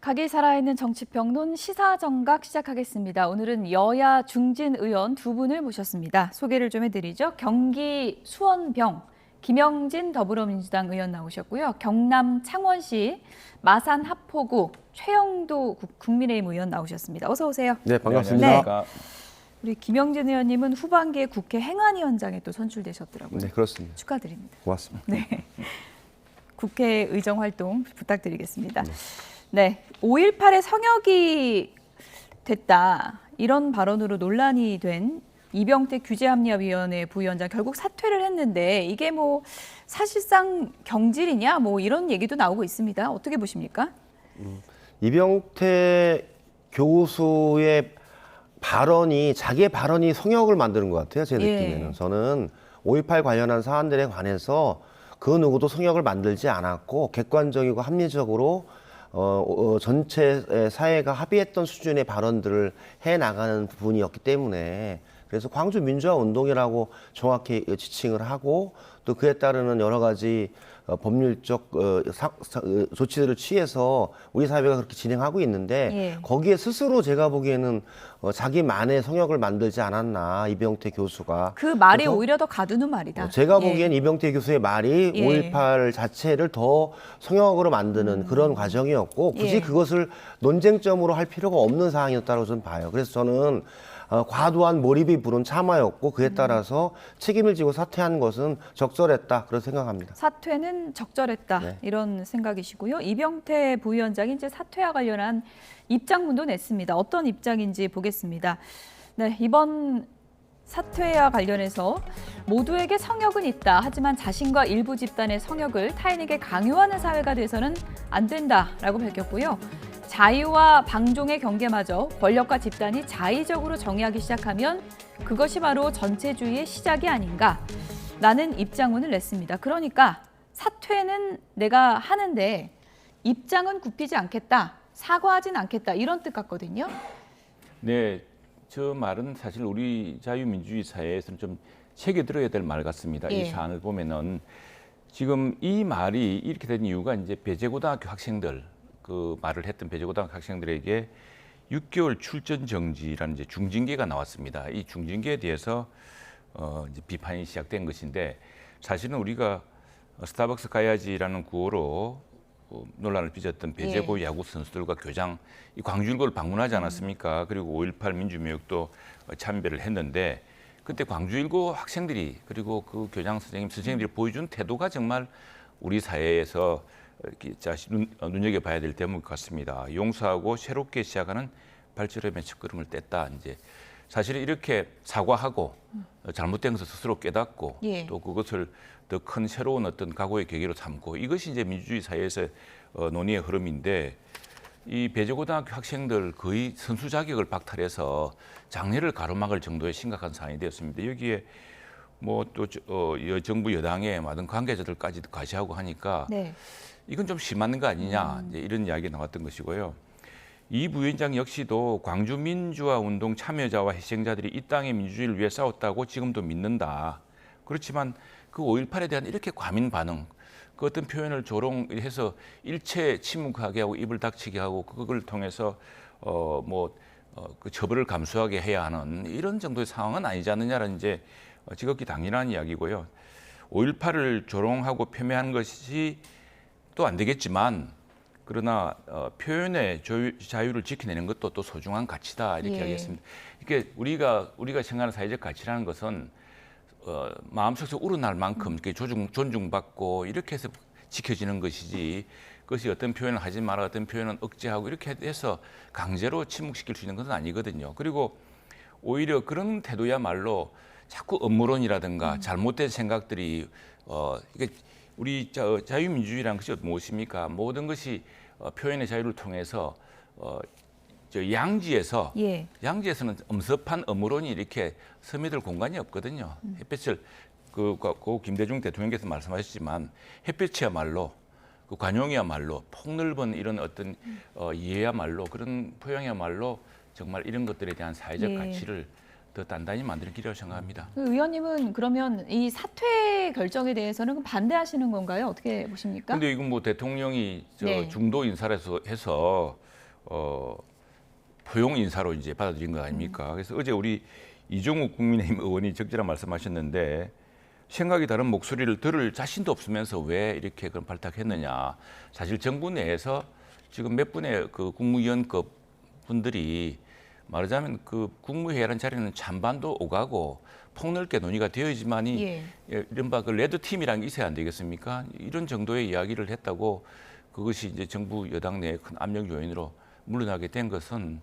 각이 살아있는 정치평론 시사정각 시작하겠습니다. 오늘은 여야 중진 의원 두 분을 모셨습니다. 소개를 좀 해드리죠. 경기 수원병 김영진 더불어민주당 의원 나오셨고요. 경남 창원시 마산 하포구 최영도 국민의힘 의원 나오셨습니다. 어서 오세요. 네, 반갑습니다. 네. 우리 김영진 의원님은 후반기에 국회 행안위원장에 또 선출되셨더라고요. 네, 그렇습니다. 축하드립니다. 고맙습니다. 네. 국회 의정 활동 부탁드리겠습니다. 네, 5.18의 성역이 됐다. 이런 발언으로 논란이 된 이병택 규제합리화위원회 부위원장 결국 사퇴를 했는데 이게 뭐 사실상 경질이냐 뭐 이런 얘기도 나오고 있습니다. 어떻게 보십니까? 이병택 교수의 발언이 자기의 발언이 성역을 만드는 것 같아요. 제 느낌에는. 저는 5.18 관련한 사안들에 관해서 그 누구도 성역을 만들지 않았고 객관적이고 합리적으로 전체 사회가 합의했던 수준의 발언들을 해나가는 부분이었기 때문에 그래서 광주 민주화 운동이라고 정확히 지칭을 하고 또 그에 따르는 여러 가지 법률적 조치들을 취해서 우리 사회가 그렇게 진행하고 있는데 거기에 스스로 제가 보기에는 자기만의 성역을 만들지 않았나 이병택 교수가. 그 말이 오히려 더 가두는 말이다. 제가 보기엔 이병택 교수의 말이 5.18 자체를 더 성역으로 만드는 그런 과정이었고 굳이 그것을 논쟁점으로 할 필요가 없는 사항이었다고 저는 봐요. 그래서 저는 과도한 몰입이 부른 참화였고 그에 따라서 책임을 지고 사퇴한 것은 적절했다 그렇게 생각합니다. 사퇴는 적절했다 이런 생각이시고요. 이병태 부위원장이 이제 사퇴와 관련한 입장문도 냈습니다. 어떤 입장인지 보겠습니다. 네, 이번 사퇴와 관련해서 모두에게 성역은 있다. 하지만 자신과 일부 집단의 성역을 타인에게 강요하는 사회가 돼서는 안 된다라고 밝혔고요. 자유와 방종의 경계마저 권력과 집단이 자의적으로 정의하기 시작하면 그것이 바로 전체주의의 시작이 아닌가. 라는 입장문을 냈습니다. 그러니까 사퇴는 내가 하는데 입장은 굽히지 않겠다. 사과하진 않겠다. 이런 뜻 같거든요. 네, 저 말은 사실 우리 자유민주주의 사회에서는 좀 새겨들어야 될 말 같습니다. 이 사안을 보면은 지금 이 말이 이렇게 된 이유가 이제 배재고등학교 학생들 그 말을 했던 배재고등학교 학생들에게 6개월 출전 정지라는 이제 중징계가 나왔습니다. 이 중징계에 대해서 이제 비판이 시작된 것인데 사실은 우리가 스타벅스 가야지라는 구호로 논란을 빚었던 배재고 야구 선수들과 교장 이 광주일고를 방문하지 않았습니까? 그리고 5.18 민주묘역도 참배를 했는데 그때 광주일고 학생들이 그리고 그 교장 선생님들이 보여준 태도가 정말 우리 사회에서 이렇게 눈여겨봐야 될 대목 같습니다. 용서하고 새롭게 시작하는 발걸음의 첫걸음을 뗐다. 이제 사실 이렇게 사과하고 잘못된 것을 스스로 깨닫고 또 그것을 더 큰 새로운 어떤 각오의 계기로 삼고 이것이 이제 민주주의 사회에서 논의의 흐름인데 이 배재고등학교 학생들 거의 선수 자격을 박탈해서 장래를 가로막을 정도의 심각한 사안이 되었습니다. 여기에 뭐 또 정부 여당의 많은 관계자들까지도 과시하고 하니까 이건 좀 심한 거 아니냐 이제 이런 이야기가 나왔던 것이고요. 이 부위원장 역시도 광주 민주화 운동 참여자와 희생자들이 이 땅의 민주주의를 위해 싸웠다고 지금도 믿는다. 그렇지만 그 5.18에 대한 이렇게 과민 반응, 그 어떤 표현을 조롱해서 일체 침묵하게 하고 입을 닥치게 하고 그걸 통해서 그 처벌을 감수하게 해야 하는 이런 정도의 상황은 아니지 않느냐라는 이제 지극히 당연한 이야기고요. 5.18을 조롱하고 폄훼하는 것이 또 안 되겠지만 그러나 표현의 자유를 지켜내는 것도 또 소중한 가치다 이렇게 하겠습니다. 이게 우리가 생각하는 사회적 가치라는 것은 마음속에서 우러날 만큼 이렇게 존중받고 이렇게 해서 지켜지는 것이지 그것이 어떤 표현을 하지 마라 어떤 표현은 억제하고 이렇게 해서 강제로 침묵시킬 수 있는 것은 아니거든요. 그리고 오히려 그런 태도야말로 자꾸 업무론이라든가 잘못된 생각들이 이게 우리 자유민주주의라는 것이 무엇입니까? 모든 것이 표현의 자유를 통해서 양지에서는 엄습한 업무론이 이렇게 스며들 공간이 없거든요. 햇볕을 고 김대중 대통령께서 말씀하셨지만 햇볕이야말로 그 관용이야말로 폭넓은 이런 어떤 이해야말로 그런 포용이야말로 정말 이런 것들에 대한 사회적 가치를 더 단단히 만드는 길이라고 생각합니다. 의원님은 그러면 이 사퇴 결정에 대해서는 반대하시는 건가요? 어떻게 보십니까? 근데 이건 뭐 대통령이 중도 인사를 해서 포용 인사로 이제 받아들인 거 아닙니까? 그래서 어제 우리 이종욱 국민의힘 의원이 적절한 말씀하셨는데 생각이 다른 목소리를 들을 자신도 없으면서 왜 이렇게 그런 발탁했느냐. 사실 정부 내에서 지금 몇 분의 그 국무위원급 분들이 말하자면 그 국무회의라는 자리는 찬반도 오가고 폭넓게 논의가 되어야지만이 이른바 그 레드팀이라는 게 있어야 안 되겠습니까? 이런 정도의 이야기를 했다고 그것이 이제 정부 여당 내의 큰 압력 요인으로 물러나게 된 것은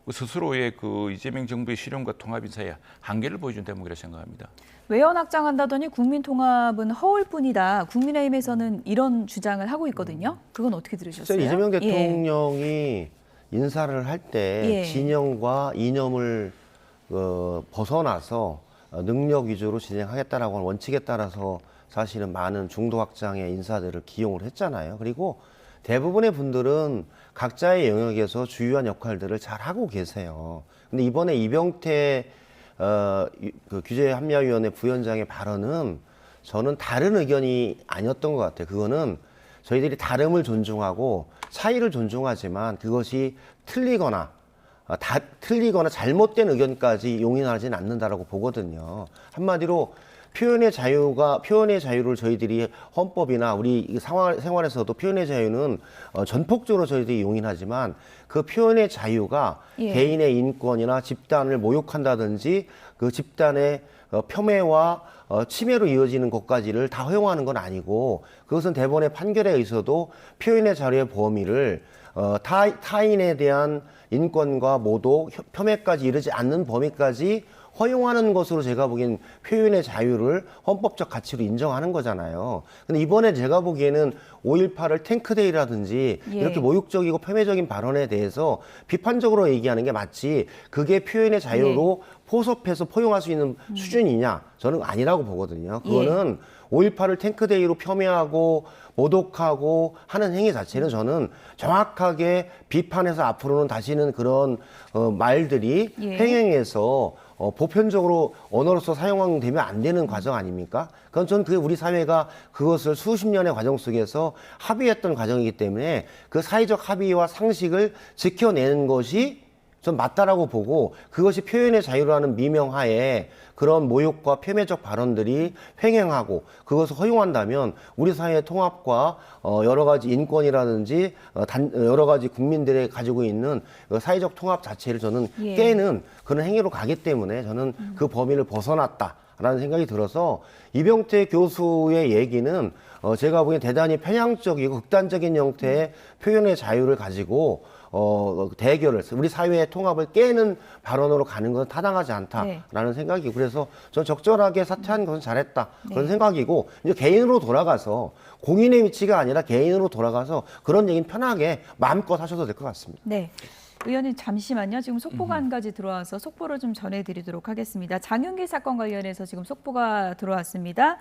스스로의 그 이재명 정부의 실현과 통합 인사의 한계를 보여준 대목이라 생각합니다. 외연 확장한다더니 국민통합은 허울 뿐이다. 국민의힘에서는 이런 주장을 하고 있거든요. 그건 어떻게 들으셨어요? 이재명 대통령이 인사를 할 때 진영과 이념을 벗어나서 능력 위주로 진행하겠다라고 하는 원칙에 따라서 사실은 많은 중도 확장의 인사들을 기용을 했잖아요. 그리고 대부분의 분들은 각자의 영역에서 주요한 역할들을 잘 하고 계세요. 근데 이번에 이병태 그 규제합리화위원회 부위원장의 발언은 저는 다른 의견이 아니었던 것 같아요. 그거는 저희들이 다름을 존중하고 차이를 존중하지만 그것이 틀리거나 잘못된 의견까지 용인하지는 않는다라고 보거든요. 한마디로 표현의 자유를 저희들이 헌법이나 우리 생활에서도 표현의 자유는 전폭적으로 저희들이 용인하지만 그 표현의 자유가 개인의 인권이나 집단을 모욕한다든지 그 집단의 폄훼와 침해로 이어지는 것까지를 다 허용하는 건 아니고 그것은 대법원의 판결에 의해서도 표현의 자유의 범위를 타인에 대한 인권과 모독, 폄훼까지 이르지 않는 범위까지 허용하는 것으로 제가 보기엔 표현의 자유를 헌법적 가치로 인정하는 거잖아요. 근데 이번에 제가 보기에는 5.18을 탱크데이라든지 이렇게 모욕적이고 폄훼적인 발언에 대해서 비판적으로 얘기하는 게 마치 그게 표현의 자유로 포섭해서 포용할 수 있는 수준이냐? 저는 아니라고 보거든요. 그거는 5.18을 탱크데이로 폄훼하고 모독하고 하는 행위 자체는 저는 정확하게 비판해서 앞으로는 다시는 그런 말들이 횡행해서 보편적으로 언어로서 사용되면 안 되는 과정 아닙니까? 그건 저는 그게 우리 사회가 그것을 수십 년의 과정 속에서 합의했던 과정이기 때문에 그 사회적 합의와 상식을 지켜내는 것이 전 맞다라고 보고 그것이 표현의 자유라는 미명하에 그런 모욕과 폄훼적 발언들이 횡행하고 그것을 허용한다면 우리 사회의 통합과 여러 가지 인권이라든지 여러 가지 국민들이 가지고 있는 사회적 통합 자체를 저는 깨는 그런 행위로 가기 때문에 저는 그 범위를 벗어났다라는 생각이 들어서 이병태 교수의 얘기는 제가 보기엔 대단히 편향적이고 극단적인 형태의 표현의 자유를 가지고 대결을 우리 사회의 통합을 깨는 발언으로 가는 것은 타당하지 않다라는 생각이고 그래서 전 적절하게 사퇴한 것은 잘했다 그런 생각이고 이제 개인으로 돌아가서 공인의 위치가 아니라 개인으로 돌아가서 그런 얘기는 편하게 마음껏 하셔도 될 것 같습니다. 네. 의원님 잠시만요. 지금 속보가 한 가지 들어와서 속보를 좀 전해드리도록 하겠습니다. 장윤기 사건 관련해서 지금 속보가 들어왔습니다.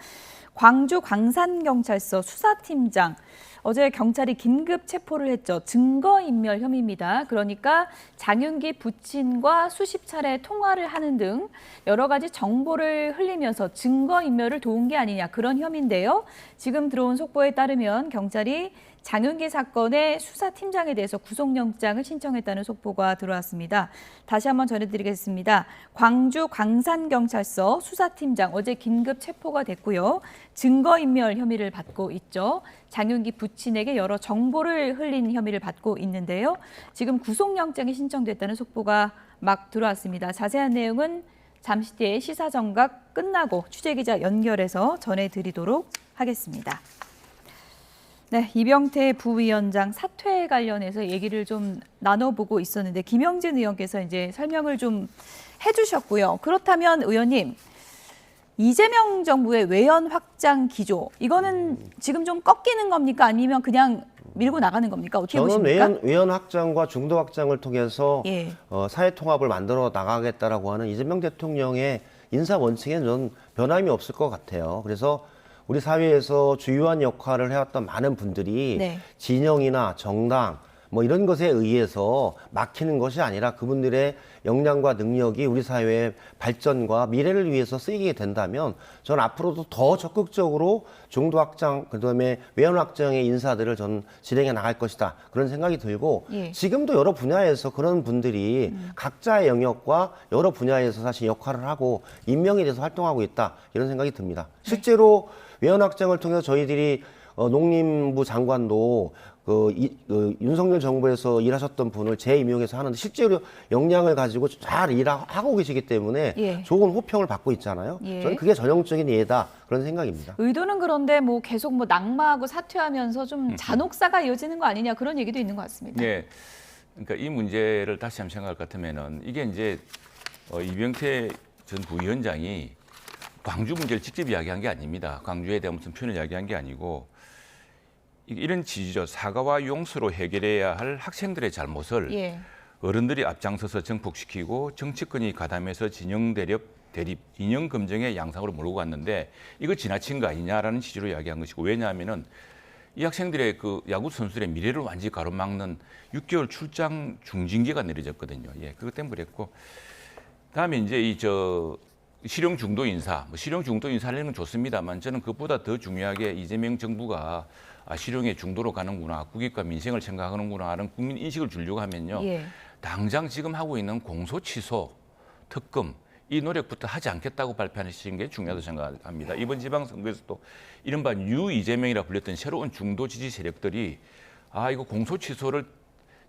광주 광산경찰서 수사팀장 어제 경찰이 긴급 체포를 했죠. 증거인멸 혐의입니다. 그러니까 장윤기 부친과 수십 차례 통화를 하는 등 여러 가지 정보를 흘리면서 증거인멸을 도운 게 아니냐 그런 혐의인데요. 지금 들어온 속보에 따르면 경찰이 장윤기 사건의 수사팀장에 대해서 구속영장을 신청했다는 속보가 들어왔습니다. 다시 한번 전해드리겠습니다. 광주 광산경찰서 수사팀장 어제 긴급 체포가 됐고요. 증거인멸 혐의를 받고 있죠. 장윤기 부친에게 여러 정보를 흘린 혐의를 받고 있는데요. 지금 구속영장이 신청됐다는 속보가 막 들어왔습니다. 자세한 내용은 잠시 뒤에 시사정각 끝나고 취재기자 연결해서 전해드리도록 하겠습니다. 네, 이병태 부위원장 사퇴에 관련해서 얘기를 좀 나눠보고 있었는데 김영진 의원께서 이제 설명을 좀 해주셨고요. 그렇다면 의원님, 이재명 정부의 외연 확장 기조 이거는 지금 좀 꺾이는 겁니까? 아니면 그냥 밀고 나가는 겁니까? 어떻게 보십니까? 저는 외연 확장과 중도 확장을 통해서 사회 통합을 만들어 나가겠다라고 하는 이재명 대통령의 인사 원칙에는 저는 변함이 없을 것 같아요. 그래서 우리 사회에서 주요한 역할을 해왔던 많은 분들이 진영이나 정당, 뭐 이런 것에 의해서 막히는 것이 아니라 그분들의 역량과 능력이 우리 사회의 발전과 미래를 위해서 쓰이게 된다면 저는 앞으로도 더 적극적으로 중도 확장, 그다음에 외연 확장의 인사들을 저는 진행해 나갈 것이다. 그런 생각이 들고 예. 지금도 여러 분야에서 그런 분들이 각자의 영역과 여러 분야에서 사실 역할을 하고 임명에 대해서 활동하고 있다. 이런 생각이 듭니다. 실제로 외연 확장을 통해서 저희들이 농림부 장관도 윤석열 정부에서 일하셨던 분을 재임용해서 하는데 실제로 역량을 가지고 잘 일하고 계시기 때문에 예. 좋은 호평을 받고 있잖아요. 예. 저는 그게 전형적인 예다 그런 생각입니다. 의도는 그런데 뭐 계속 뭐 낙마하고 사퇴하면서 좀 잔혹사가 이어지는 거 아니냐 그런 얘기도 있는 것 같습니다. 네. 그러니까 이 문제를 다시 한번 생각할 것 같으면은 이게 이제 이병태 전 부위원장이 광주 문제를 직접 이야기한 게 아닙니다. 광주에 대한 무슨 표현을 이야기한 게 아니고 이런 지지죠. 사과와 용서로 해결해야 할 학생들의 잘못을 예. 어른들이 앞장서서 정복시키고 정치권이 가담해서 진영 대립, 이념 검증의 양상으로 몰고 갔는데 이거 지나친 거 아니냐라는 취지로 이야기한 것이고 왜냐하면은 이 학생들의 그 야구 선수들의 미래를 완전히 가로막는 6개월 출장 중징계가 내려졌거든요. 예, 그것 때문에 그랬고 다음에 이제 실형 중도 인사, 실형 중도 인사는 좋습니다만 저는 그것보다 더 중요하게 이재명 정부가 실형의 중도로 가는구나, 국익과 민생을 생각하는구나 하는 국민 인식을 주려고 하면요. 예. 당장 지금 하고 있는 공소 취소, 특검 이 노력부터 하지 않겠다고 발표하시는 게 중요하다고 생각합니다. 이번 지방선거에서도 이른바 뉴 이재명이라 불렸던 새로운 중도 지지 세력들이 이거 공소 취소를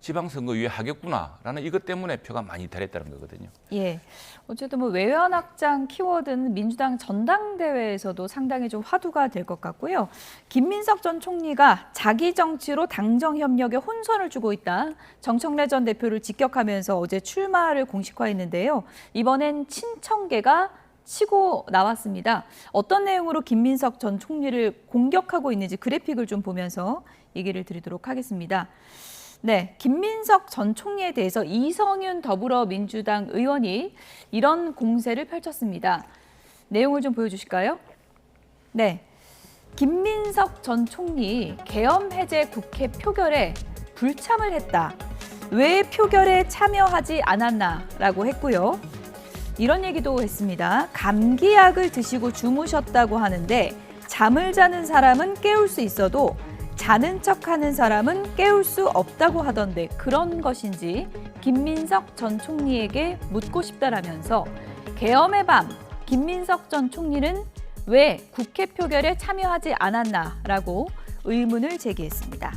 지방선거위에 하겠구나라는 이것 때문에 표가 많이 이탈했다는 거거든요. 예. 어쨌든 뭐 외연 확장 키워드는 민주당 전당대회에서도 상당히 좀 화두가 될 것 같고요. 김민석 전 총리가 자기 정치로 당정 협력에 혼선을 주고 있다. 정청래 전 대표를 직격하면서 어제 출마를 공식화했는데요. 이번엔 친청계가 치고 나왔습니다. 어떤 내용으로 김민석 전 총리를 공격하고 있는지 그래픽을 좀 보면서 얘기를 드리도록 하겠습니다. 네, 김민석 전 총리에 대해서 이성윤 더불어민주당 의원이 이런 공세를 펼쳤습니다. 내용을 좀 보여주실까요? 네, 김민석 전 총리 계엄 해제 국회 표결에 불참을 했다. 왜 표결에 참여하지 않았나라고 했고요. 이런 얘기도 했습니다. 감기약을 드시고 주무셨다고 하는데 잠을 자는 사람은 깨울 수 있어도 자는 척하는 사람은 깨울 수 없다고 하던데 그런 것인지 김민석 전 총리에게 묻고 싶다라면서 계엄의 밤 김민석 전 총리는 왜 국회 표결에 참여하지 않았나라고 의문을 제기했습니다.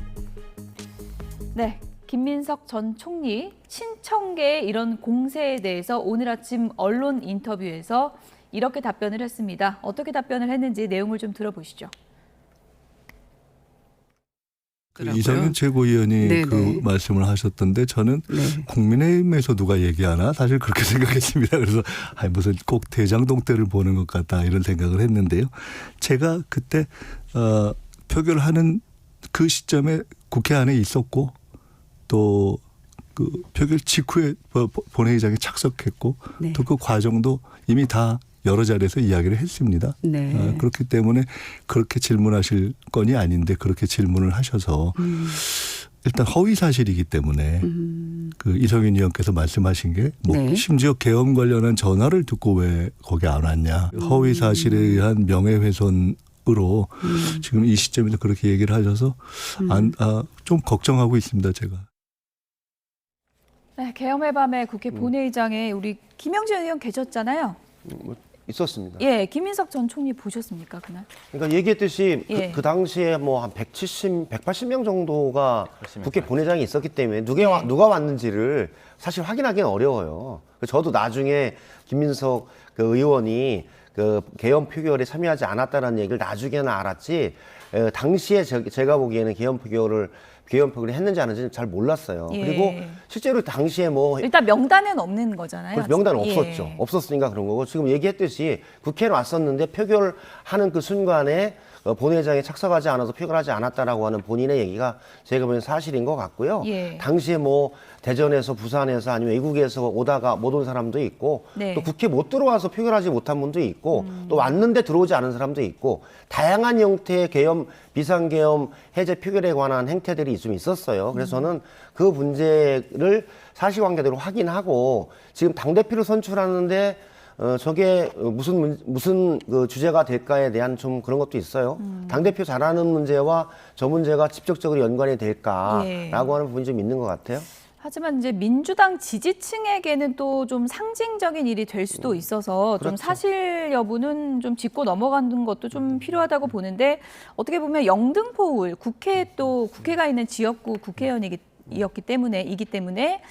네, 김민석 전 총리 친청계의 이런 공세에 대해서 오늘 아침 언론 인터뷰에서 이렇게 답변을 했습니다. 어떻게 답변을 했는지 내용을 좀 들어보시죠. 이성윤 최고위원이 네네. 그 말씀을 하셨던데 저는 네. 국민의힘에서 누가 얘기하나 사실 그렇게 생각했습니다. 그래서 무슨 꼭 대장동 때를 보는 것 같다 이런 생각을 했는데요. 제가 그때 표결하는 그 시점에 국회 안에 있었고 또 그 표결 직후에 본회의장에 착석했고 네. 또 그 과정도 이미 다 여러 자리에서 이야기를 했습니다. 네. 그렇기 때문에 그렇게 질문하실 건이 아닌데 그렇게 질문을 하셔서 일단 허위 사실이기 때문에 그 이성윤 의원께서 말씀하신 게 뭐 네. 심지어 계엄 관련한 전화를 듣고 왜 거기 안 왔냐. 허위 사실에 의한 명예훼손으로 지금 이 시점에서 그렇게 얘기를 하셔서 좀 걱정하고 있습니다. 제가. 네, 계엄의 밤에 국회 본회의장에 우리 김영진 의원 계셨잖아요. 있었습니다. 예, 김민석 전 총리 보셨습니까 그날? 그러니까 얘기했듯이 예. 그 당시에 뭐 한 180명 정도가 180명 국회 본회장이 있었기 때문에 누가 왔는지를 사실 확인하기는 어려워요. 저도 나중에 김민석 그 의원이 그 계엄 표결에 참여하지 않았다는 얘기를 나중에는 알았지. 당시에 제가 보기에는 계엄 표결을 했는지 안 했는지 잘 몰랐어요. 예. 그리고 실제로 당시에 뭐 일단 명단은 없는 거잖아요. 그래서 명단은 예. 없었죠. 없었으니까 그런 거고 지금 얘기했듯이 국회에 왔었는데 표결하는 그 순간에 본회의장에 착석하지 않아서 표결하지 않았다라고 하는 본인의 얘기가 제가 보기엔 사실인 것 같고요. 예. 당시에 뭐 대전에서 부산에서 아니면 외국에서 오다가 못 온 사람도 있고 네. 또 국회 못 들어와서 표결하지 못한 분도 있고 또 왔는데 들어오지 않은 사람도 있고 다양한 형태의 계엄 비상계엄 해제 표결에 관한 행태들이 좀 있었어요. 그래서 저는 그 문제를 사실관계대로 확인하고 지금 당대표를 선출하는데 저게 무슨 그 주제가 될까에 대한 좀 그런 것도 있어요. 당대표 잘하는 문제와 저 문제가 직접적으로 연관이 될까라고 예. 하는 부분이 좀 있는 것 같아요. 하지만 이제 민주당 지지층에게는 또 좀 상징적인 일이 될 수도 있어서 좀 그렇죠. 사실 여부는 좀 짚고 넘어가는 것도 좀 필요하다고 보는데 어떻게 보면 영등포울 국회에 또 국회가 있는 지역구 국회의원이기 때문에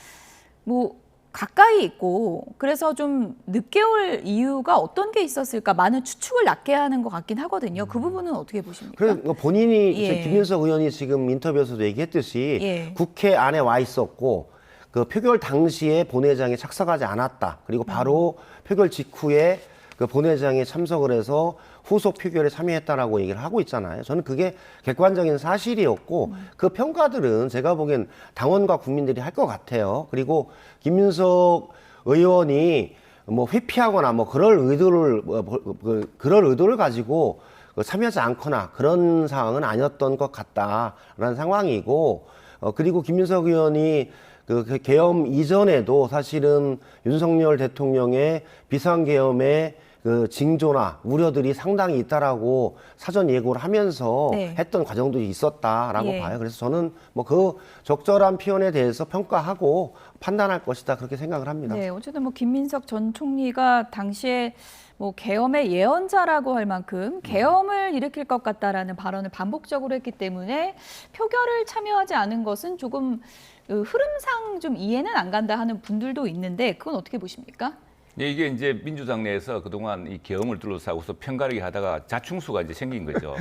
뭐 가까이 있고 그래서 좀 늦게 올 이유가 어떤 게 있었을까 많은 추측을 낳게 하는 것 같긴 하거든요. 그 부분은 어떻게 보십니까? 그래서 뭐 본인이 예. 김민석 의원이 지금 인터뷰에서도 얘기했듯이 예. 국회 안에 와 있었고 그 표결 당시에 본회의장에 착석하지 않았다. 그리고 바로 표결 직후에 그 본회의장에 참석을 해서 후속 표결에 참여했다라고 얘기를 하고 있잖아요. 저는 그게 객관적인 사실이었고 그 평가들은 제가 보기엔 당원과 국민들이 할 것 같아요. 그리고 김민석 의원이 뭐 회피하거나 뭐 그럴 의도를 가지고 참여하지 않거나 그런 상황은 아니었던 것 같다라는 상황이고 그리고 김민석 의원이 그 계엄 이전에도 사실은 윤석열 대통령의 비상계엄의 그 징조나 우려들이 상당히 있다라고 사전 예고를 하면서 네. 했던 과정도 있었다라고 예. 봐요. 그래서 저는 뭐 그 적절한 표현에 대해서 평가하고 판단할 것이다 그렇게 생각을 합니다. 네, 어쨌든 뭐 김민석 전 총리가 당시에 뭐 계엄의 예언자라고 할 만큼 계엄을 일으킬 것 같다라는 발언을 반복적으로 했기 때문에 표결을 참여하지 않은 것은 조금 흐름상 좀 이해는 안 간다 하는 분들도 있는데 그건 어떻게 보십니까? 네, 이게 이제 민주당 내에서 그동안 이 계엄을 둘러싸고서 편가르기 하다가 자충수가 이제 생긴 거죠.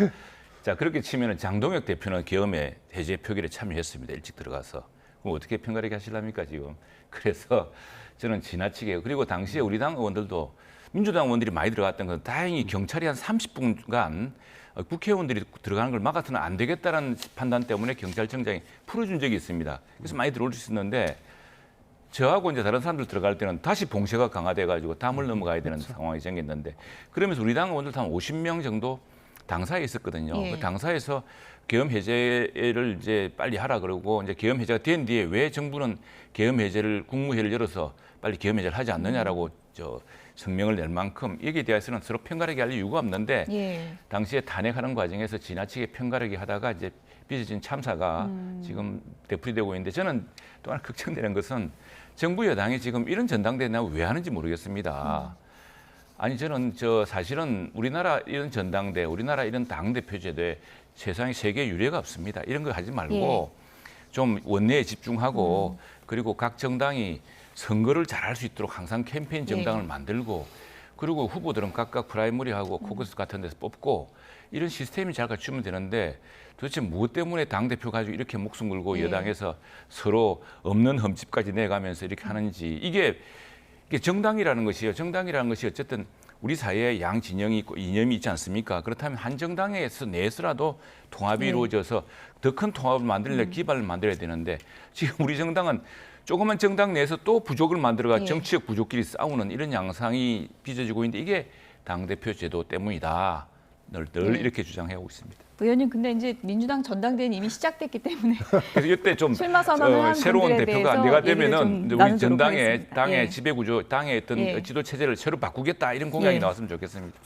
자, 그렇게 치면은 장동혁 대표는 계엄에 해제 표결에 참여했습니다. 일찍 들어가서. 그럼 어떻게 편가르기 하시랍니까, 지금? 그래서 저는 지나치게, 그리고 당시에 우리 당 의원들도 민주당 의원들이 많이 들어갔던 건 다행히 경찰이 한 30분간 국회의원들이 들어가는 걸 막아서는 안 되겠다는 판단 때문에 경찰청장이 풀어준 적이 있습니다. 그래서 많이 들어올 수 있었는데 저하고 이제 다른 사람들 들어갈 때는 다시 봉쇄가 강화돼가지고 담을 넘어가야 되는 상황이 생겼는데 그러면서 우리 당 의원들 한 50명 정도 당사에 있었거든요. 예. 그 당사에서 계엄 해제를 이제 빨리 하라 그러고 이제 계엄 해제가 된 뒤에 왜 정부는 계엄 해제를 국무회의를 열어서 빨리 계엄 해제를 하지 않느냐라고 성명을 낼 만큼 여기에 대해서는 서로 편가르기 할 이유가 없는데 예. 당시에 탄핵하는 과정에서 지나치게 편가르기 하다가 이제 빚어진 참사가 지금 되풀이되고 있는데 저는 또 하나 걱정되는 것은 정부 여당이 지금 이런 전당대회 왜 하는지 모르겠습니다. 아니 저는 사실은 우리나라 이런 전당대, 우리나라 이런 당대표 제도에 세상에 세계 유례가 없습니다. 이런 거 하지 말고 좀 원내에 집중하고 그리고 각 정당이 선거를 잘할 수 있도록 항상 캠페인 정당을 만들고 그리고 후보들은 각각 프라이머리하고 코커스 같은 데서 뽑고 이런 시스템이 잘 갖추면 되는데 도대체 무엇 때문에 당대표 가지고 이렇게 목숨 걸고 여당에서 서로 없는 흠집까지 내가면서 이렇게 하는지 이게 정당이라는 것이요. 정당이라는 것이 어쨌든 우리 사회에 양 진영이 있고 이념이 있지 않습니까? 그렇다면 한 정당에서 내에서라도 통합이 이루어져서 더 큰 통합을 만들려면 기반을 만들어야 되는데 지금 우리 정당은 조그만 정당 내에서 또 부족을 만들어가 정치적 부족끼리 싸우는 이런 양상이 빚어지고 있는데 이게 당대표 제도 때문이다. 늘 이렇게 주장해오고 있습니다. 의원님 근데 이제 민주당 전당대회는 이미 시작됐기 때문에 그래서 이때 좀 출마 선언을 한 새로운 분들에 대표가 대해서 내가 얘기를 되면은 좀 우리 나누도록 전당의 하겠습니다. 당의 예. 지배구조, 당의 어떤 예. 지도 체제를 새로 바꾸겠다 이런 공약이 예. 나왔으면 좋겠습니다.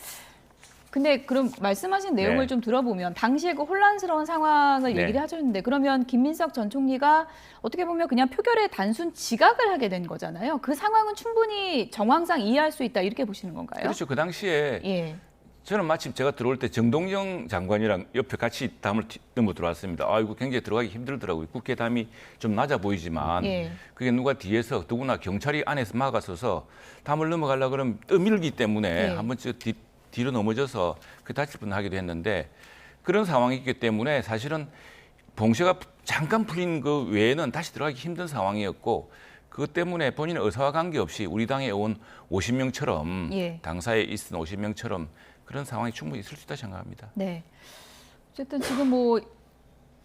근데 그럼 말씀하신 내용을 네. 좀 들어보면 당시에 그 혼란스러운 상황을 네. 얘기를 하셨는데 그러면 김민석 전 총리가 어떻게 보면 그냥 표결에 단순 지각을 하게 된 거잖아요. 그 상황은 충분히 정황상 이해할 수 있다 이렇게 보시는 건가요? 그렇죠. 그 당시에 예. 저는 마침 제가 들어올 때 정동영 장관이랑 옆에 같이 담을 넘어 들어왔습니다. 아이고 굉장히 들어가기 힘들더라고요. 국회 담이 좀 낮아 보이지만 예. 그게 누가 뒤에서 더구나 경찰이 안에서 막아서서 담을 넘어가려고 그러면 떠밀기 때문에 예. 한 번쯤 뒤로 넘어져서 그 다칠 뻔하기도 했는데 그런 상황이 있기 때문에 사실은 봉쇄가 잠깐 풀린 그 외에는 다시 들어가기 힘든 상황이었고 그것 때문에 본인의 의사와 관계없이 우리 당에 온 50명처럼 예. 당사에 있은 50명처럼 그런 상황이 충분히 있을 수 있다 생각합니다. 네. 어쨌든 지금 뭐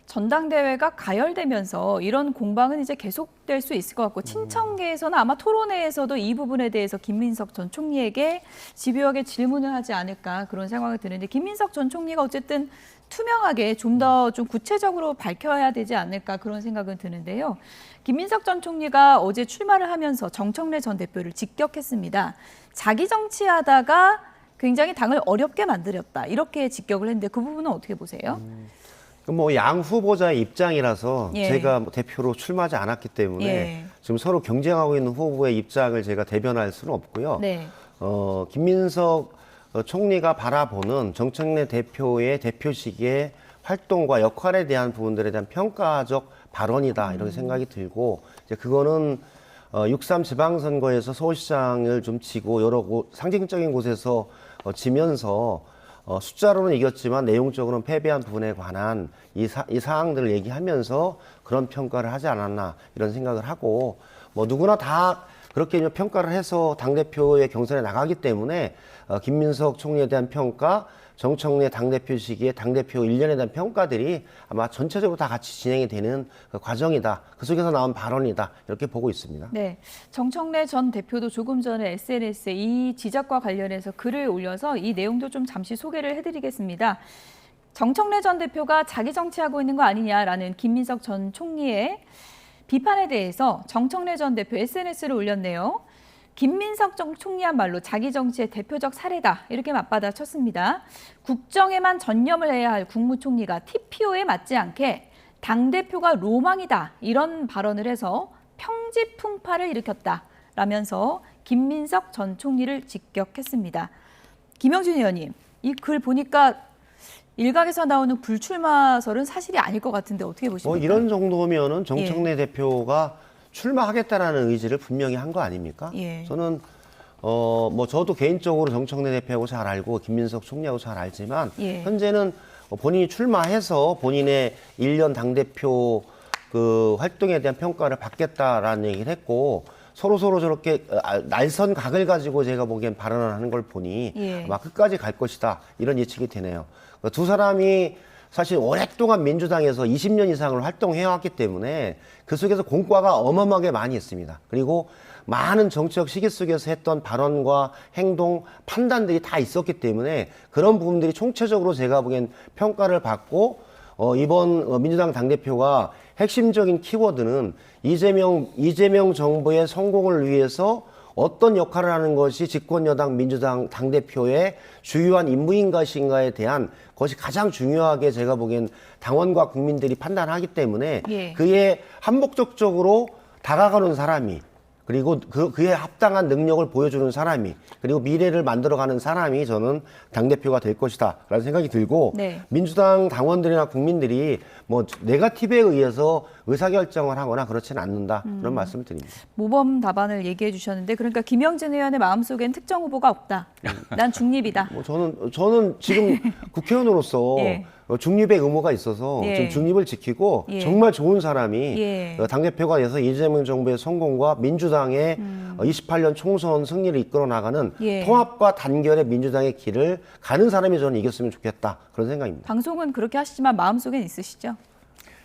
전당대회가 가열되면서 이런 공방은 이제 계속될 수 있을 것 같고 친청계에서는 아마 토론회에서도 이 부분에 대해서 김민석 전 총리에게 집요하게 질문을 하지 않을까 그런 생각이 드는데 김민석 전 총리가 어쨌든 투명하게 좀 더 좀 구체적으로 밝혀야 되지 않을까 그런 생각은 드는데요. 김민석 전 총리가 어제 출마를 하면서 정청래 전 대표를 직격했습니다. 자기 정치하다가 굉장히 당을 어렵게 만들었다 이렇게 직격을 했는데 그 부분은 어떻게 보세요? 뭐 양 후보자의 입장이라서 예. 제가 뭐 대표로 출마하지 않았기 때문에 예. 지금 서로 경쟁하고 있는 후보의 입장을 제가 대변할 수는 없고요. 네. 김민석 총리가 바라보는 정청래 대표의 대표직의 활동과 역할에 대한 부분들에 대한 평가적 발언이다 이렇게 생각이 들고 이제 그거는 6.3 지방선거에서 서울시장을 좀 지고 여러 상징적인 곳에서 지면서 숫자로는 이겼지만 내용적으로는 패배한 부분에 관한 이 사항들을 얘기하면서 그런 평가를 하지 않았나 이런 생각을 하고 뭐 누구나 다 그렇게 평가를 해서 당대표의 경선에 나가기 때문에 김민석 총리에 대한 평가, 정청래 당대표 시기에 당대표 일련에 대한 평가들이 아마 전체적으로 다 같이 진행이 되는 그 과정이다. 그 속에서 나온 발언이다. 이렇게 보고 있습니다. 네, 정청래 전 대표도 조금 전에 SNS에 이 지적과 관련해서 글을 올려서 이 내용도 좀 잠시 소개를 해드리겠습니다. 정청래 전 대표가 자기 정치하고 있는 거 아니냐라는 김민석 전 총리의 비판에 대해서 정청래 전 대표 SNS를 올렸네요. 김민석 전 총리한 말로 자기 정치의 대표적 사례다 이렇게 맞받아쳤습니다. 국정에만 전념을 해야 할 국무총리가 TPO에 맞지 않게 당대표가 로망이다 이런 발언을 해서 평지풍파를 일으켰다라면서 김민석 전 총리를 직격했습니다. 김영준 의원님, 이 글 보니까 일각에서 나오는 불출마설은 사실이 아닐 것 같은데 어떻게 보십니까? 이런 정도면은 정청래 대표가 출마하겠다라는 의지를 분명히 한 거 아닙니까? 예. 저는 뭐 저도 개인적으로 정청래 대표하고 잘 알고 김민석 총리하고 잘 알지만 예. 현재는 본인이 출마해서 본인의 1년 당대표 그 활동에 대한 평가를 받겠다라는 얘기를 했고 서로 저렇게 날선 각을 가지고 제가 보기엔 발언을 하는 걸 보니 예. 아마 끝까지 갈 것이다 이런 예측이 되네요. 두 사람이 사실 오랫동안 민주당에서 20년 이상을 활동해왔기 때문에 그 속에서 공과가 어마어마하게 많이 있습니다. 그리고 많은 정치적 시기 속에서 했던 발언과 행동, 판단들이 다 있었기 때문에 그런 부분들이 총체적으로 제가 보기엔 평가를 받고 이번 민주당 당대표가 핵심적인 키워드는 이재명 정부의 성공을 위해서 어떤 역할을 하는 것이 집권여당 민주당 당대표의 주요한 임무인 것인가에 대한 것이 가장 중요하게 제가 보기엔 당원과 국민들이 판단하기 때문에 예. 그에 한목적적으로 다가가는 사람이 그리고 그에 합당한 능력을 보여주는 사람이 그리고 미래를 만들어가는 사람이 저는 당대표가 될 것이다 라는 생각이 들고 네. 민주당 당원들이나 국민들이 뭐 네거티브에 의해서 의사결정을 하거나 그렇지는 않는다 그런 말씀을 드립니다. 모범 답안을 얘기해 주셨는데 그러니까 김영진 의원의 마음속엔 특정 후보가 없다. 난 중립이다. 뭐 저는 지금 국회의원으로서 예. 중립의 의무가 있어서 예. 지금 중립을 지키고 예. 정말 좋은 사람이 예. 당대표가 돼서 이재명 정부의 성공과 민주당의 28년 총선 승리를 이끌어 나가는 예. 통합과 단결의 민주당의 길을 가는 사람이 저는 이겼으면 좋겠다 그런 생각입니다. 방송은 그렇게 하시지만 마음속엔 있으시죠?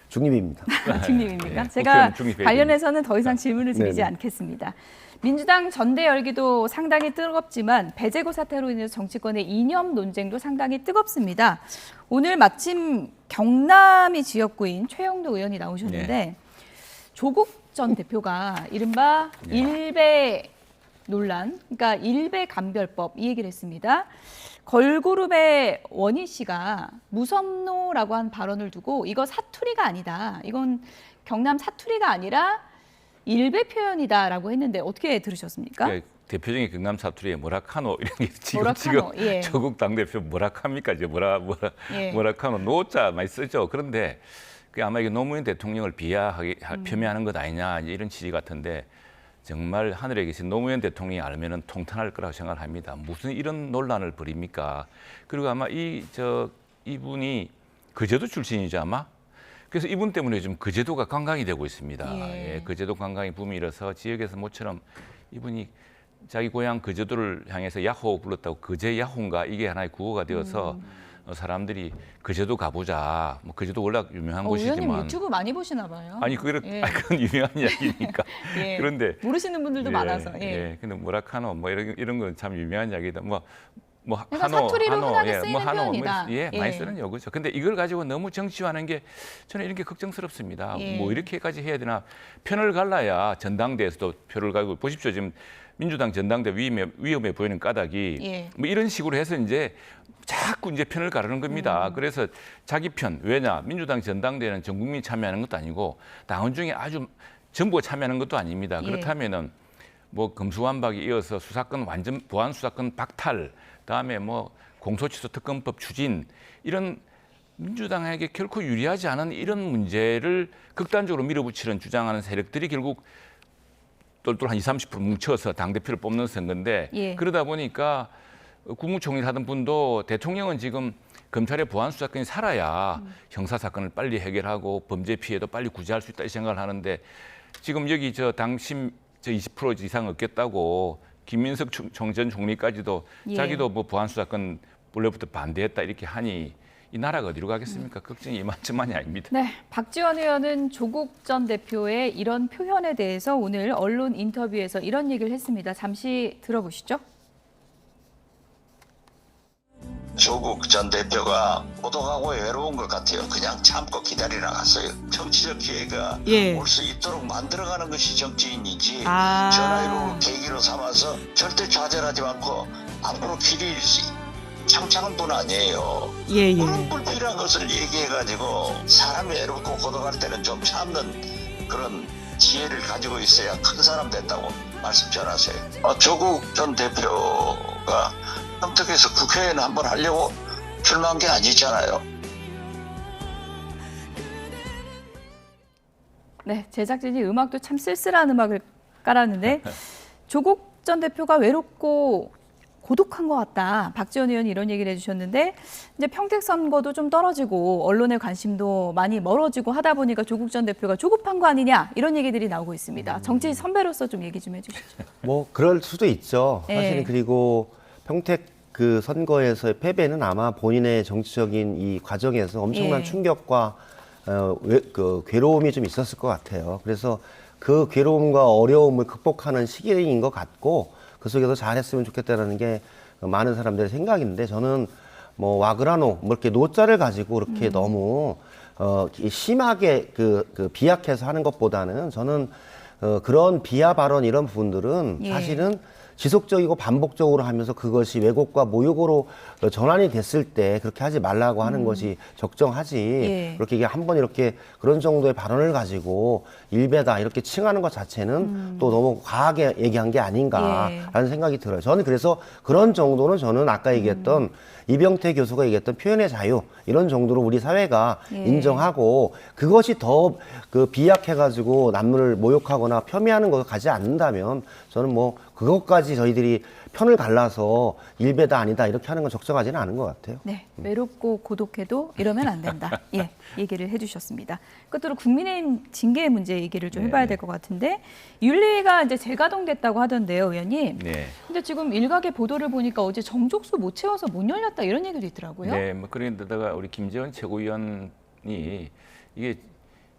중립입니다. 중립입니까? 네, 제가 국회의원 중립해야 관련해서는 더 이상 질문을 드리지 네네. 않겠습니다. 민주당 전대 열기도 상당히 뜨겁지만 배제고 사태로 인해서 정치권의 이념 논쟁도 상당히 뜨겁습니다. 오늘 마침 경남이 지역구인 최영도 의원이 나오셨는데 조국 전 대표가 이른바 일배 논란, 그러니까 일배 감별법 이 얘기를 했습니다. 걸그룹의 원희 씨가 무섭노라고 한 발언을 두고 이거 사투리가 아니다. 이건 경남 사투리가 아니라 일배 표현이다라고 했는데 어떻게 들으셨습니까? 그러니까 대표적인 경남 사투리의 뭐라카노 이런 게 지금 뭐라카노, 예. 조국 당대표 뭐라카입니까 이제 예. 뭐라카노 노자 많이 쓰죠. 그런데 그 아마 이게 노무현 대통령을 비하하게 폄훼하는 것 아니냐 이런 취지 같은데 정말 하늘에 계신 노무현 대통령이 알면은 통탄할 거라고 생각을 합니다. 무슨 이런 논란을 벌입니까? 그리고 아마 이분이 거제도 출신이죠 아마. 그래서 이분 때문에 좀 거제도가 관광이 되고 있습니다. 예. 예, 거제도 관광이 붐이 일어서 지역에서 모처럼 이분이 자기 고향 거제도를 향해서 야호 불렀다고 거제 야호인가 이게 하나의 구호가 되어서 사람들이 거제도 가보자. 뭐 거제도 워낙 유명한 의원님 곳이지만 유튜브 많이 보시나 봐요. 아니 그건 유명한 이야기니까. 예. 그런데 모르시는 분들도 많아서. 예. 근데 뭐라카노 뭐 이런 건 참 유명한 이야기다. 뭐 그러니까 사투리로 흔하게 쓰이는 표현이다. 많이 쓰는 용어죠. 근데 이걸 가지고 너무 정치화하는 게 저는 이런 게 걱정스럽습니다. 뭐 이렇게까지 해야 되나? 편을 갈라야 전당대에서도 표를 가지고 보십시오. 지금 민주당 전당대 위험해 보이는 까닭이 뭐 이런 식으로 해서 이제 자꾸 이제 편을 가르는 겁니다. 그래서 자기 편 왜냐? 민주당 전당대회는 전 국민이 참여하는 것도 아니고 당원 중에 아주 전부가 참여하는 것도 아닙니다. 그렇다면은 뭐 금수완박에 이어서 수사권 완전 보안 수사권 박탈, 다음에 뭐 공소취소 특검법 추진 이런 민주당에게 결코 유리하지 않은 이런 문제를 극단적으로 밀어붙이는 주장하는 세력들이 결국 똘똘 한 20-30% 뭉쳐서 당대표를 뽑는 선거인데 그러다 보니까 국무총리를 하던 분도 대통령은 지금 검찰의 보안 수사권이 살아야 형사 사건을 빨리 해결하고 범죄 피해도 빨리 구제할 수 있다 이 생각을 하는데 지금 여기 당심 20% 이상 얻겠다고 김민석 전 총리까지도 자기도 뭐 보안 수사권 원래부터 반대했다 이렇게 하니 이 나라가 어디로 가겠습니까? 걱정이 이만저만이 아닙니다. 네, 박지원 의원은 조국 전 대표의 이런 표현에 대해서 오늘 언론 인터뷰에서 이런 얘기를 했습니다. 잠시 들어보시죠. 조국 전 대표가 고독하고 외로운 것 같아요. 그냥 참고 기다리러 갔어요. 정치적 기회가 올 수 있도록 만들어가는 것이 정치인이지 전화위로 계기로 삼아서 절대 좌절하지 않고 앞으로 길이 창창한 분 아니에요. 그런 불필요한 것을 얘기해가지고 사람이 외롭고 고독할 때는 좀 참는 그런 지혜를 가지고 있어야 큰 사람 된다고 말씀 전하세요. 조국 전 대표가 선택해서 국회의원 한번 하려고 출마한 게 아니잖아요. 네, 제작진이 음악도 참 쓸쓸한 음악을 깔았는데 조국 전 대표가 외롭고 고독한 것 같다. 박지원 의원이 이런 얘기를 해주셨는데 이제 평택 선거도 좀 떨어지고 언론의 관심도 많이 멀어지고 하다 보니까 조국 전 대표가 조급한 거 아니냐 이런 얘기들이 나오고 있습니다. 정치 선배로서 좀 얘기 좀 해주시죠. 뭐 그럴 수도 있죠. 사실은 그리고 평택 그 선거에서의 패배는 아마 본인의 정치적인 이 과정에서 엄청난 충격과 그 괴로움이 좀 있었을 것 같아요. 그래서 그 괴로움과 어려움을 극복하는 시기인 것 같고 그 속에서 잘했으면 좋겠다라는 게 많은 사람들의 생각인데 저는 뭐 와그라노 뭐 이렇게 노자를 가지고 그렇게 너무 심하게 그 비약해서 하는 것보다는 저는 그런 비하 발언 이런 부분들은 사실은 지속적이고 반복적으로 하면서 그것이 왜곡과 모욕으로 전환이 됐을 때 그렇게 하지 말라고 하는 것이 적정하지. 그렇게 한번 이렇게 그런 정도의 발언을 가지고 일배다 이렇게 칭하는 것 자체는 또 너무 과하게 얘기한 게 아닌가라는 생각이 들어요. 저는 그래서 그런 정도는 저는 아까 얘기했던 이병태 교수가 얘기했던 표현의 자유 이런 정도로 우리 사회가 인정하고 그것이 더 그 비약해가지고 남을 모욕하거나 폄훼하는 것을 가지 않는다면 저는 뭐 그것까지 저희들이 편을 갈라서 일배다 아니다 이렇게 하는 건 적정하지는 않은 것 같아요. 네, 외롭고 고독해도 이러면 안 된다. 얘기를 해주셨습니다. 끝으로 국민의힘 징계 문제 얘기를 좀 해봐야 될 것 같은데 윤리위가 이제 재가동됐다고 하던데요, 의원님. 근데 지금 일각의 보도를 보니까 어제 정족수 못 채워서 못 열렸다 이런 얘기도 있더라고요. 네, 뭐 그런데다가 우리 김재원 최고위원이 이게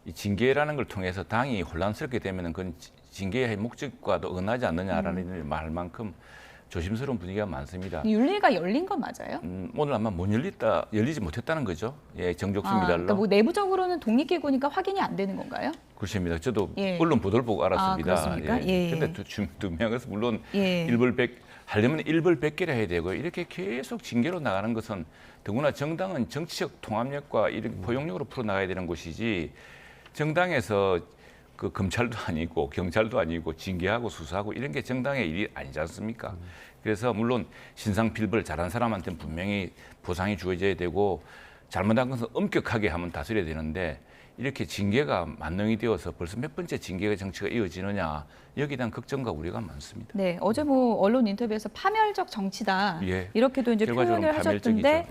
이 징계라는 걸 통해서 당이 혼란스럽게 되면은 그건 징계의 목적과도 응하지 않느냐라는 말 만큼 조심스러운 분위기가 많습니다. 윤리가 열린 건 맞아요? 오늘 아마 못 열리지 못했다는 거죠. 정족수 미달로. 그러니까 뭐 내부적으로는 독립기구니까 확인이 안 되는 건가요? 그렇습니다. 저도 언론 보도를 보고 알았습니다. 그렇습니까? 근데 두 명에서 물론 일벌백 하려면 일벌백계를 해야 되고요. 이렇게 계속 징계로 나가는 것은 더구나 정당은 정치적 통합력과 이런 포용력으로 풀어나가야 되는 곳이지 정당에서 그 검찰도 아니고 경찰도 아니고 징계하고 수사하고 이런 게 정당의 일이 아니지 않습니까? 그래서 물론 신상필벌 잘한 사람한테는 분명히 보상이 주어져야 되고 잘못한 것은 엄격하게 하면 다스려야 되는데 이렇게 징계가 만능이 되어서 벌써 몇 번째 징계가 정치가 이어지느냐 여기에 대한 걱정과 우려가 많습니다. 네, 어제 뭐 언론 인터뷰에서 파멸적 정치다 이렇게도 이제 표현을 하셨던데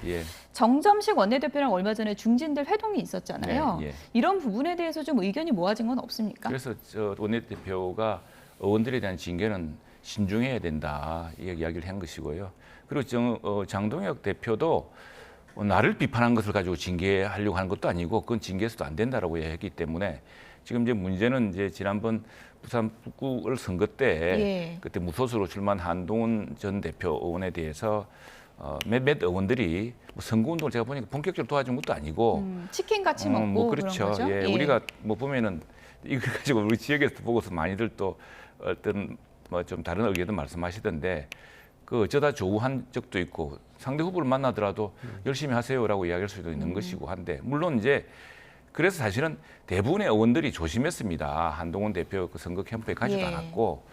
정점식 원내대표랑 얼마 전에 중진들 회동이 있었잖아요. 이런 부분에 대해서 좀 의견이 모아진 건 없습니까? 그래서 저 원내대표가 의원들에 대한 징계는 신중해야 된다 이 이야기를 한 것이고요. 그리고 장동혁 대표도 나를 비판한 것을 가지고 징계하려고 하는 것도 아니고 그건 징계해서도 안 된다라고 했기 때문에 지금 이제 문제는 이제 지난번 부산 북구을 선거 때 그때 무소수로 출마한 한동훈 전 대표 의원에 대해서 몇몇 의원들이 뭐 선거운동을 제가 보니까 본격적으로 도와준 것도 아니고 치킨 같이 먹고 뭐 그렇죠. 그런 거죠? 예, 우리가 뭐 보면은 이걸 가지고 우리 지역에서 보고서 많이들 또 어떤 뭐 좀 다른 의견도 말씀하시던데 그 어쩌다 조우한 적도 있고 상대 후보를 만나더라도 열심히 하세요라고 이야기할 수도 있는 것이고 한데 물론 이제 그래서 사실은 대부분의 의원들이 조심했습니다. 한동훈 대표 그 선거 캠프에 가지도 않았고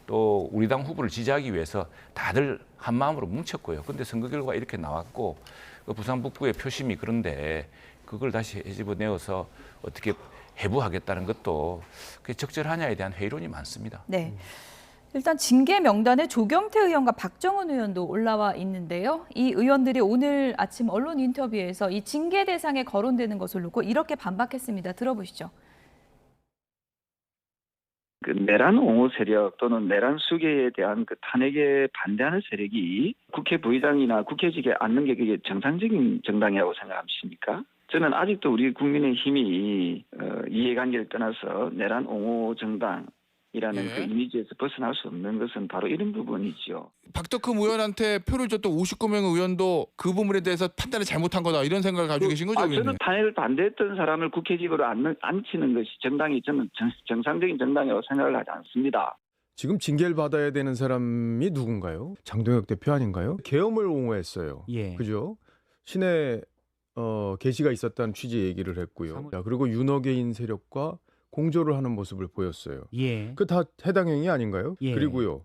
또 우리 당 후보를 지지하기 위해서 다들 한 마음으로 뭉쳤고요. 근데 선거 결과가 이렇게 나왔고 그 부산 북구의 표심이 그런데 그걸 다시 헤집어내어서 어떻게 해부하겠다는 것도 그게 적절하냐에 대한 회의론이 많습니다. 네. 일단 징계 명단에 조경태 의원과 박정훈 의원도 올라와 있는데요. 이 의원들이 오늘 아침 언론 인터뷰에서 이 징계 대상에 거론되는 것을 놓고 이렇게 반박했습니다. 들어보시죠. 그 내란 옹호 세력 또는 내란 수계에 대한 그 탄핵에 반대하는 세력이 국회 부의장이나 국회직에 앉는 게 그게 정상적인 정당이라고 생각하십니까? 저는 아직도 우리 국민의힘이 이해관계를 떠나서 내란 옹호 정당이라는 그 이미지에서 벗어날 수 없는 것은 바로 이런 부분이죠. 박덕흠 의원한테 표를 줬던 59명 의원도 그 부분에 대해서 판단을 잘못한 거다 이런 생각을 가지고 계신 거죠? 저는 탄핵을 반대했던 사람을 국회직으로 앉히는 것이 정당이 저는 정상적인 정당이라고 생각을 하지 않습니다. 지금 징계를 받아야 되는 사람이 누군가요? 장동혁 대표 아닌가요? 계엄을 옹호했어요. 그죠? 시내 게시가 있었다는 취지 얘기를 했고요. 그리고 윤어게인 세력과 공조를 하는 모습을 보였어요. 그 다 해당 행위 아닌가요? 그리고요.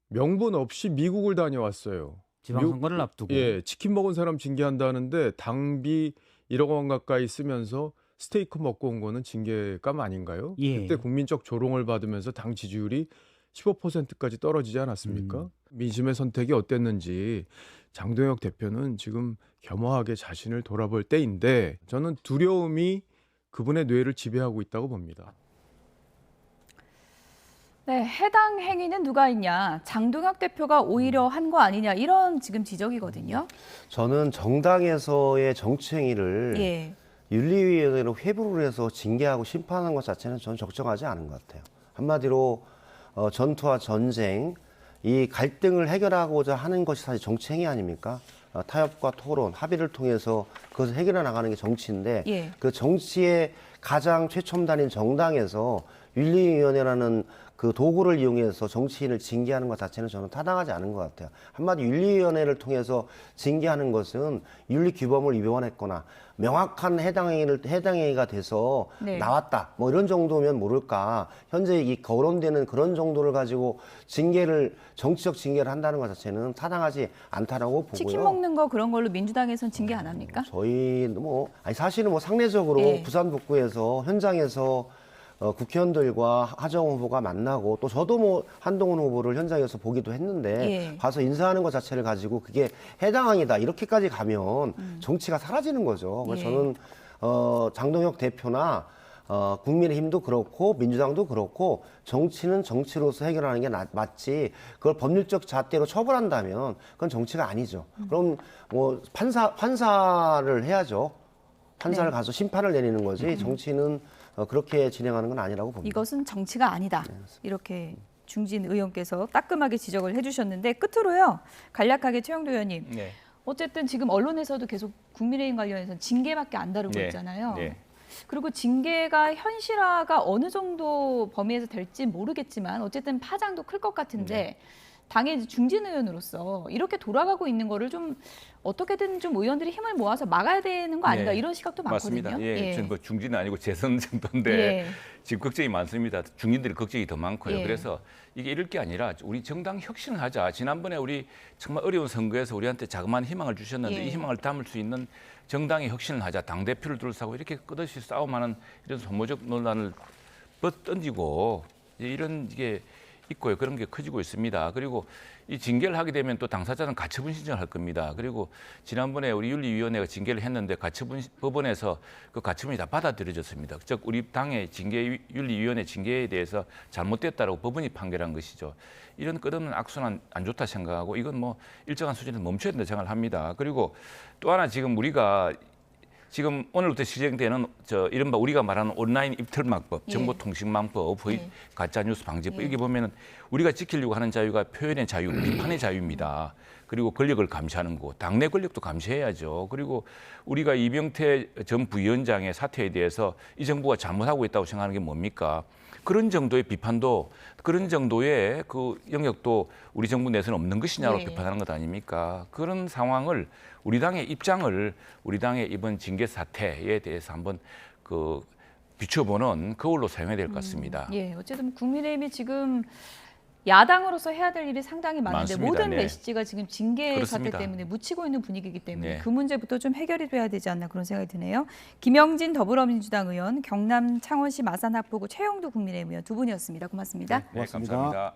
명분 없이 미국을 다녀왔어요. 지방선거를 앞두고. 치킨 먹은 사람 징계한다는데 당비 1억 원 가까이 쓰면서 스테이크 먹고 온 거는 징계감 아닌가요? 그때 국민적 조롱을 받으면서 당 지지율이 15%까지 떨어지지 않았습니까? 민심의 선택이 어땠는지 장동혁 대표는 지금 겸허하게 자신을 돌아볼 때인데 저는 두려움이 그분의 뇌를 지배하고 있다고 봅니다. 네, 해당 행위는 누가 있냐? 장동혁 대표가 오히려 한 거 아니냐? 이런 지금 지적이거든요. 저는 정당에서의 정치 행위를 윤리위원회로 회부를 해서 징계하고 심판하는 것 자체는 저는 적정하지 않은 것 같아요. 한마디로 전투와 전쟁, 이 갈등을 해결하고자 하는 것이 사실 정치 행위 아닙니까? 타협과 토론, 합의를 통해서 그것을 해결해 나가는 게 정치인데 그 정치의 가장 최첨단인 정당에서 윤리위원회라는 그 도구를 이용해서 정치인을 징계하는 것 자체는 저는 타당하지 않은 것 같아요. 한마디 윤리위원회를 통해서 징계하는 것은 윤리규범을 위반했거나 명확한 해당 행위가 돼서 나왔다. 뭐 이런 정도면 모를까. 현재 이 거론되는 그런 정도를 가지고 정치적 징계를 한다는 것 자체는 타당하지 않다라고 보고요. 치킨 먹는 거 그런 걸로 민주당에서는 징계 안 합니까? 저희 사실은 상례적으로 부산 북구에서 현장에서 국회의원들과 하정우 후보가 만나고 또 저도 한동훈 후보를 현장에서 보기도 했는데 가서 인사하는 것 자체를 가지고 그게 해당항이다 이렇게까지 가면 정치가 사라지는 거죠. 그래서 저는 장동혁 대표나 국민의힘도 그렇고 민주당도 그렇고 정치는 정치로서 해결하는 게 맞지 그걸 법률적 잣대로 처벌한다면 그건 정치가 아니죠. 그럼 판사를 해야죠. 판사를 가서 심판을 내리는 거지 정치는 그렇게 진행하는 건 아니라고 봅니다. 이것은 정치가 아니다. 이렇게 중진 의원께서 따끔하게 지적을 해주셨는데 끝으로요. 간략하게 최영도 의원님. 어쨌든 지금 언론에서도 계속 국민의힘 관련해서 징계밖에 안 다루고 있잖아요. 그리고 징계가 현실화가 어느 정도 범위에서 될지 모르겠지만 어쨌든 파장도 클 것 같은데 당의 중진 의원으로서 이렇게 돌아가고 있는 거를 좀 어떻게든 좀 의원들이 힘을 모아서 막아야 되는 거 아닌가 이런 시각도 많거든요. 맞습니다. 저는 중진은 아니고 재선 정도인데 지금 걱정이 많습니다. 중진들이 걱정이 더 많고요. 그래서 이게 이럴 게 아니라 우리 정당 혁신을 하자. 지난번에 우리 정말 어려운 선거에서 우리한테 자그마한 희망을 주셨는데 이 희망을 담을 수 있는 정당의 혁신을 하자. 당대표를 둘러싸고 이렇게 끝없이 싸움하는 이런 소모적 논란을 던지고 이런 있고요. 그런 게 커지고 있습니다. 그리고 이 징계를 하게 되면 또 당사자는 가처분 신청을 할 겁니다. 그리고 지난번에 우리 윤리위원회가 징계를 했는데 법원에서 그 가처분이 다 받아들여졌습니다. 즉 우리 당의 윤리위원회 징계에 대해서 잘못됐다라고 법원이 판결한 것이죠. 이런 끝없는 악순환 안 좋다 생각하고 이건 뭐 일정한 수준에서 멈춰야 된다 생각을 합니다. 그리고 또 하나 지금 우리가 지금 오늘부터 시행되는 이른바 우리가 말하는 온라인 입틀막법, 정보통신망법, 가짜뉴스 방지법 이게 보면은 우리가 지키려고 하는 자유가 표현의 자유, 비판의 자유입니다. 그리고 권력을 감시하는 거, 당내 권력도 감시해야죠. 그리고 우리가 이병태 전 부위원장의 사퇴에 대해서 이 정부가 잘못하고 있다고 생각하는 게 뭡니까? 그런 정도의 비판도 그런 정도의 그 영역도 우리 정부 내에서는 없는 것이냐고 비판하는 것 아닙니까? 그런 상황을 우리 당의 입장을 우리 당의 이번 징계 사태에 대해서 한번 비춰보는 거울로 사용해야 될 것 같습니다. 예, 어쨌든 국민의힘이 지금 야당으로서 해야 될 일이 상당히 많은데 많습니다. 모든 네. 메시지가 지금 징계 그렇습니다. 사태 때문에 묻히고 있는 분위기이기 때문에 네. 그 문제부터 좀 해결이 돼야 되지 않나 그런 생각이 드네요. 김영진 더불어민주당 의원, 경남 창원시 마산학부구 최영두 국민의힘 의원 두 분이었습니다. 고맙습니다. 네, 감사합니다.